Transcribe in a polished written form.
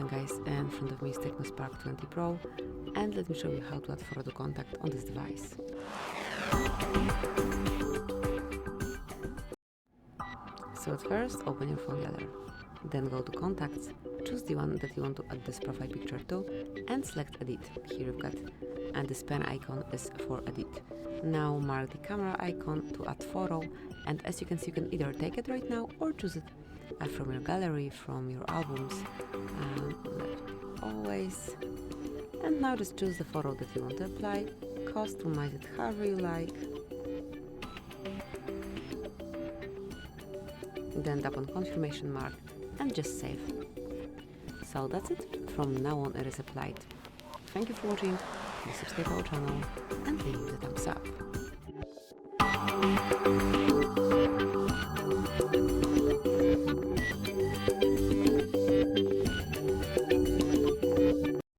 everyone guys, in front of me is TECNO Spark 20 Pro, and let me show you how to add photo to contact on this device. So at first, open your phone gallery, then go to contacts, choose the one that you want to add this profile picture to, and select edit. Here you've got, and this pen icon is for edit. Now mark the camera icon to add photo, and as you can see, you can either take it right now or choose it from your gallery, from your albums, always. And now just choose the photo that you want to apply, customize it however you like, then tap on confirmation mark and just save. So that's it, from now on it is applied. Thank you for watching, please subscribe our channel and leave the thumbs up.